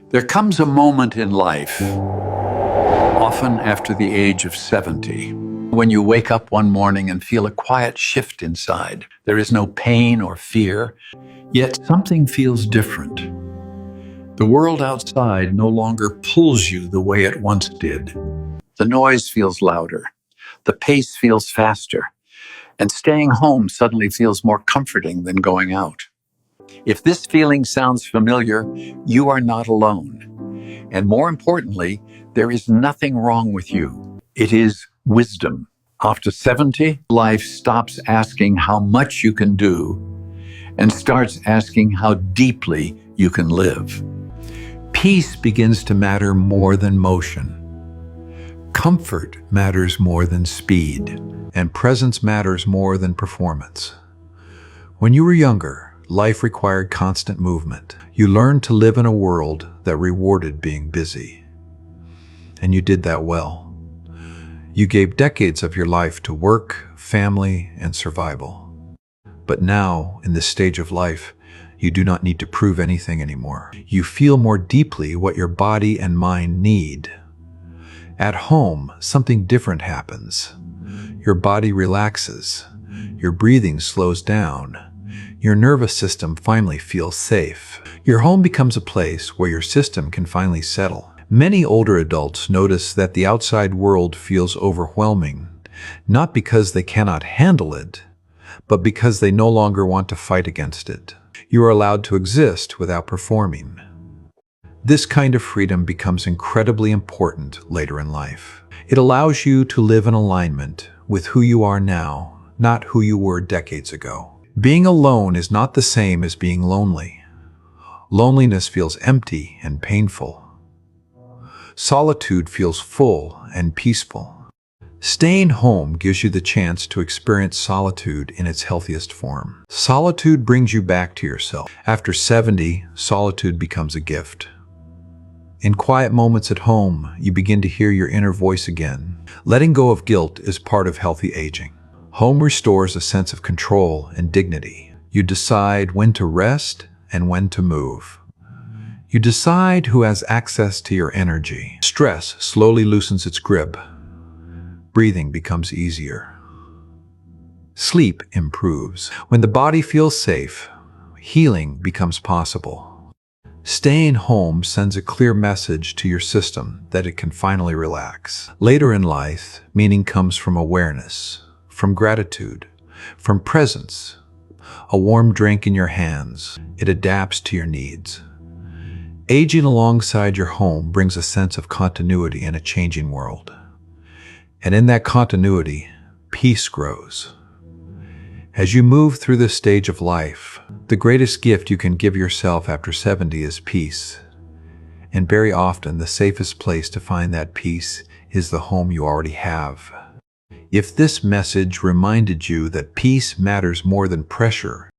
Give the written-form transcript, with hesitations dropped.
There comes a moment in life, often after the age of 70, when you wake up one morning and feel a quiet shift inside. There is no pain or fear, yet something feels different. The world outside no longer pulls you the way it once did. The noise feels louder, the pace feels faster, and staying home suddenly feels more comforting than going out. If this feeling sounds familiar, you are not alone. And more importantly, there is nothing wrong with you. It is wisdom. After 70, life stops asking how much you can do and starts asking how deeply you can live. Peace begins to matter more than motion. Comfort matters more than speed, and presence matters more than performance. When you were younger, life required constant movement. You learned to live in a world that rewarded being busy. And you did that well. You gave decades of your life to work, family, and survival. But now, in this stage of life, you do not need to prove anything anymore. You feel more deeply what your body and mind need. At home, something different happens. Your body relaxes. Your breathing slows down. Your nervous system finally feels safe. Your home becomes a place where your system can finally settle. Many older adults notice that the outside world feels overwhelming, not because they cannot handle it, but because they no longer want to fight against it. You are allowed to exist without performing. This kind of freedom becomes incredibly important later in life. It allows you to live in alignment with who you are now, not who you were decades ago. Being alone is not the same as being lonely. Loneliness feels empty and painful. Solitude feels full and peaceful. Staying home gives you the chance to experience solitude in its healthiest form. Solitude brings you back to yourself. After 70, solitude becomes a gift. In quiet moments at home, you begin to hear your inner voice again. Letting go of guilt is part of healthy aging. Home restores a sense of control and dignity. You decide when to rest and when to move. You decide who has access to your energy. Stress slowly loosens its grip. Breathing becomes easier. Sleep improves. When the body feels safe, healing becomes possible. Staying home sends a clear message to your system that it can finally relax. Later in life, meaning comes from awareness, from gratitude, from presence. A warm drink in your hands, it adapts to your needs. Aging alongside your home brings a sense of continuity in a changing world. And in that continuity, peace grows. As you move through this stage of life, the greatest gift you can give yourself after 70 is peace. And very often, the safest place to find that peace is the home you already have. If this message reminded you that peace matters more than pressure,